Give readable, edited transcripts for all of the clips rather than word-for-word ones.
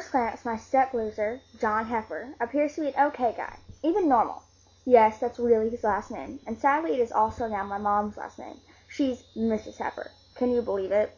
first glance, my step-loser, John Heifer, appears to be an okay guy, even normal. Yes, that's really his last name, and sadly it is also now my mom's last name. She's Mrs. Heifer. Can you believe it?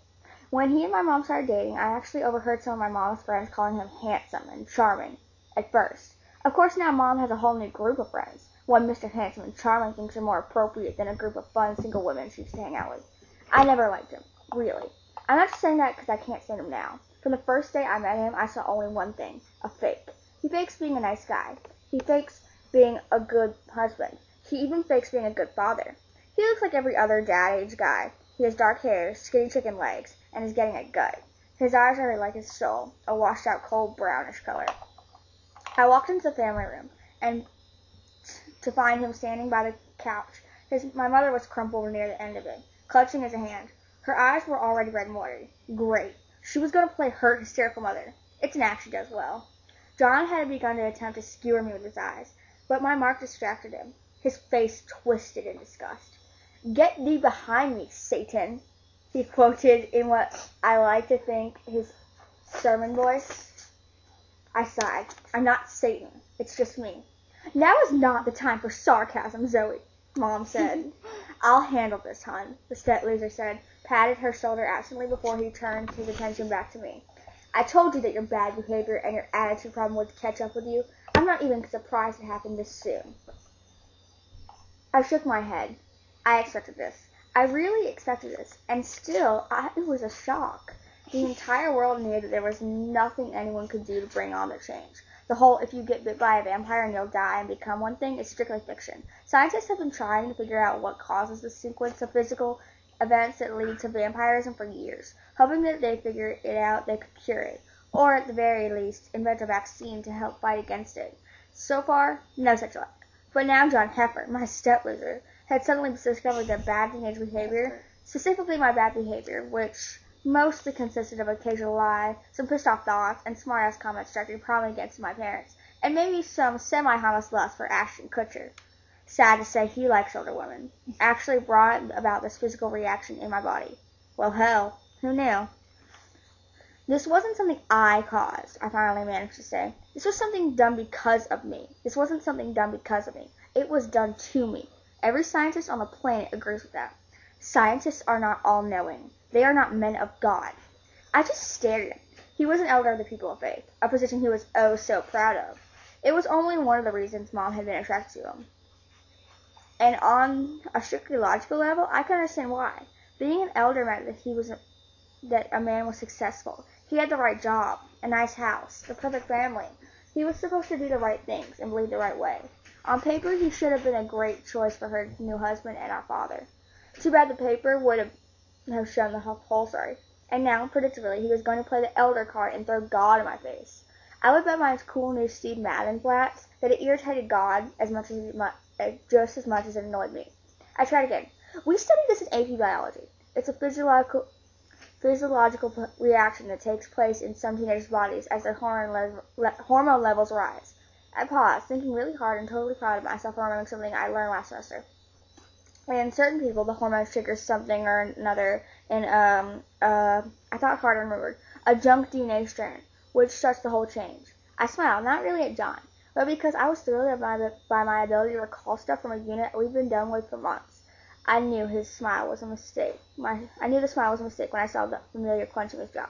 When he and my mom started dating, I actually overheard some of my mom's friends calling him handsome and charming at first. Of course, now Mom has a whole new group of friends. One Mr. Handsome and Charming thinks are more appropriate than a group of fun single women she used to hang out with. I never liked him, really. I'm not just saying that because I can't stand him now. From the first day I met him, I saw only one thing, a fake. He fakes being a nice guy. He fakes being a good husband. He even fakes being a good father. He looks like every other dad-age guy. He has dark hair, skinny chicken legs, and is getting a gut. His eyes are like his soul, a washed-out cold brownish color. I walked into the family room, and to find him standing by the couch. My mother was crumpled near the end of it, clutching his hand. Her eyes were already red and watery. Great. She was going to play her hysterical mother. It's an act she does well. John had begun to attempt to skewer me with his eyes, but my mark distracted him. His face twisted in disgust. "Get thee behind me, Satan," he quoted in what I like to think his sermon voice. I sighed. "I'm not Satan. It's just me." "Now is not the time for sarcasm, Zoe," Mom said. "I'll handle this, hon," the step-loser said, patted her shoulder absently before he turned his attention back to me. "I told you that your bad behavior and your attitude problem would catch up with you. I'm not even surprised it happened this soon." I shook my head. I expected this. I really expected this, and still, it was a shock. The entire world knew that there was nothing anyone could do to bring on the change. The whole "if you get bit by a vampire and you'll die and become one" thing is strictly fiction. Scientists have been trying to figure out what causes the sequence of physical events that lead to vampirism for years, hoping that they figure it out they could cure it, or at the very least, invent a vaccine to help fight against it. So far, no such luck. But now John Heifer, my step-loser, had suddenly discovered that bad teenage behavior, specifically my bad behavior, which mostly consisted of occasional lie, some pissed-off thoughts, and smart-ass comments directed probably against my parents, and maybe some semi-harmless lust for Ashton Kutcher. Sad to say, he likes older women. Actually brought about this physical reaction in my body. Well, hell, who knew? This wasn't something I caused, I finally managed to say. This was something done because of me. This wasn't something done because of me. It was done to me. Every scientist on the planet agrees with that. Scientists are not all-knowing. They are not men of God. I just stared at him. He was an elder of the people of faith, a position he was oh so proud of. It was only one of the reasons Mom had been attracted to him. And on a strictly logical level, I can understand why. Being an elder meant that a man was successful. He had the right job, a nice house, the perfect family. He was supposed to do the right things and believe the right way. On paper, he should have been a great choice for her new husband and our father. Too bad the paper would have shown the whole story. And now, predictably, he was going to play the elder card and throw God in my face. I would bet my cool new Steve Madden flats that it irritated God just as much as it annoyed me. I tried again. We studied this in AP Biology. It's a physiological reaction that takes place in some teenagers' bodies as their hormone levels rise. I paused, thinking really hard and totally proud of myself for remembering something I learned last semester. In certain people, the hormones trigger something or another in, I thought hard and remembered, a junk DNA strand, which starts the whole change. I smiled, not really at John, but because I was thrilled by my ability to recall stuff from a unit we've been done with for months. I knew his smile was a mistake. I knew the smile was a mistake when I saw the familiar clench of his jaw.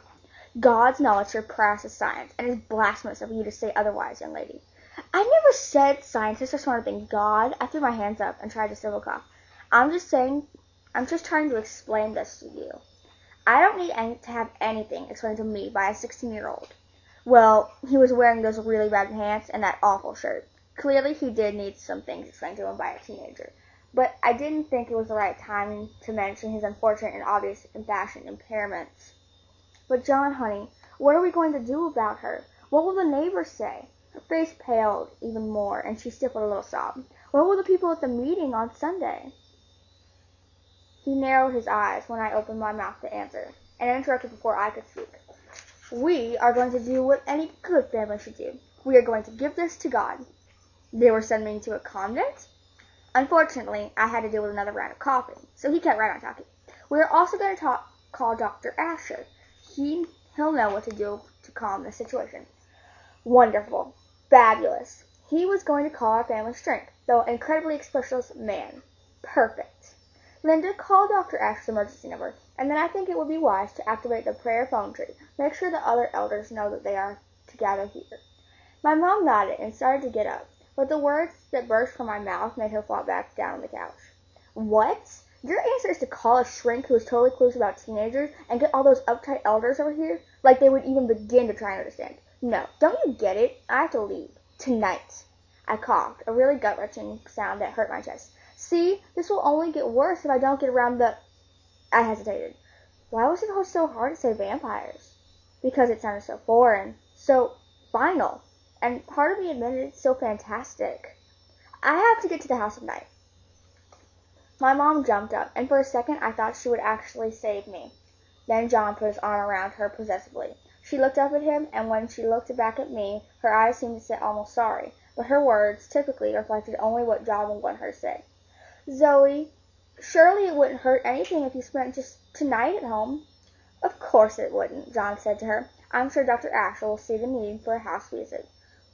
God's knowledge surpasses science, and it is blasphemous of you to say otherwise, young lady. I never said scientists are smarter than God. I threw my hands up and tried to civil cough. I'm just trying to explain this to you. I don't need to have anything explained to me by a 16-year-old. Well, he was wearing those really bad pants and that awful shirt. Clearly, he did need some things explained to him by a teenager. But I didn't think it was the right time to mention his unfortunate and obvious fashion impairments. But John, honey, what are we going to do about her? What will the neighbors say? Her face paled even more, and she stifled a little sob. What will the people at the meeting on Sunday? He narrowed his eyes when I opened my mouth to answer, and interrupted before I could speak. We are going to do what any good family should do. We are going to give this to God. They were sending me to a convent? Unfortunately, I had to deal with another round of coughing, so he kept right on talking. We are also going to call Dr. Asher. He'll know what to do to calm the situation. Wonderful. Fabulous. He was going to call our family strength, though an incredibly expressionless man. Perfect. Linda, call Dr. Ash's emergency number, and then I think it would be wise to activate the prayer phone tree. Make sure the other elders know that they are to gather here. My mom nodded and started to get up, but the words that burst from my mouth made her flop back down on the couch. What? Your answer is to call a shrink who is totally clueless about teenagers and get all those uptight elders over here? Like they would even begin to try and understand. No, don't you get it? I have to leave. Tonight. I coughed, a really gut-wrenching sound that hurt my chest. See, this will only get worse if I don't get around the... I hesitated. Why was it so hard to say vampires? Because it sounded so foreign, so final, and part of me admitted it's so fantastic. I have to get to the house at night. My mom jumped up, and for a second I thought she would actually save me. Then John put his arm around her possessively. She looked up at him, and when she looked back at me, her eyes seemed to say almost sorry, but her words typically reflected only what John would want her to say. Zoe, surely it wouldn't hurt anything if you spent just tonight at home. Of course it wouldn't, John said to her. I'm sure Dr. Asher will see the need for a house visit.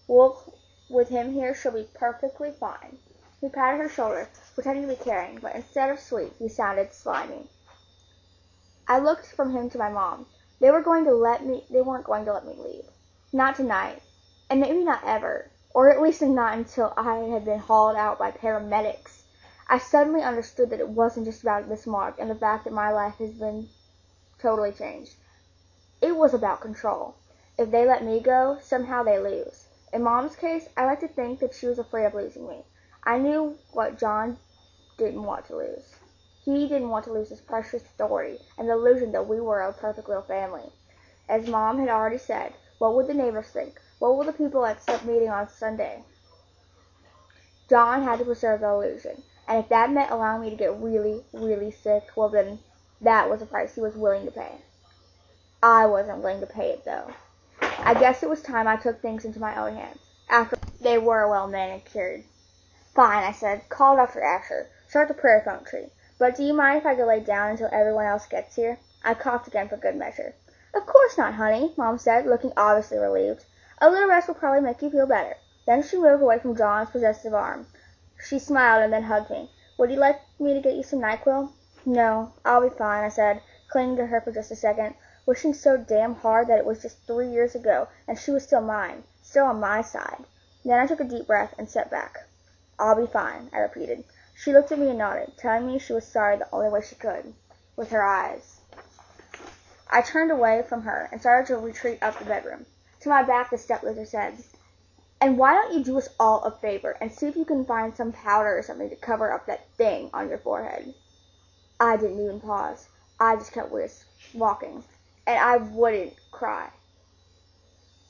Well, with him here, she'll be perfectly fine. He patted her shoulder, pretending to be caring, but instead of sweet, he sounded slimy. I looked from him to my mom. They weren't going to let me leave. Not tonight. And maybe not ever. Or at least not until I had been hauled out by paramedics. I suddenly understood that it wasn't just about this mark and the fact that my life has been totally changed. It was about control. If they let me go, somehow they lose. In Mom's case, I like to think that she was afraid of losing me. I knew what John didn't want to lose. He didn't want to lose his precious authority and the illusion that we were a perfect little family. As Mom had already said, what would the neighbors think? What would the people at the meeting on Sunday? John had to preserve the illusion, and if that meant allowing me to get really, really sick, well then, that was a price he was willing to pay. I wasn't willing to pay it, though. I guess it was time I took things into my own hands, after they were well manicured. Fine, I said. Call Dr. Asher. Start the prayer phone tree. But do you mind if I go lay down until everyone else gets here? I coughed again for good measure. Of course not, honey, Mom said, looking obviously relieved. A little rest will probably make you feel better. Then she moved away from John's possessive arm. She smiled and then hugged me. Would you like me to get you some NyQuil? No, I'll be fine, I said, clinging to her for just a second, wishing so damn hard that it was just 3 years ago, and she was still mine, still on my side. Then I took a deep breath and sat back. I'll be fine, I repeated. She looked at me and nodded, telling me she was sorry the only way she could, with her eyes. I turned away from her and started to retreat up the bedroom. To my back, the stepmother said, And why don't you do us all a favor and see if you can find some powder or something to cover up that thing on your forehead? I didn't even pause. I just kept walking, and I wouldn't cry.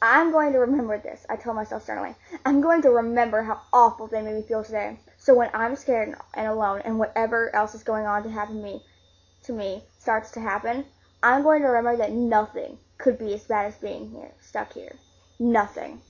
I'm going to remember this, I told myself sternly. I'm going to remember how awful they made me feel today. So when I'm scared and alone and whatever else is going on to me starts to happen, I'm going to remember that nothing could be as bad as being here, stuck here. Nothing.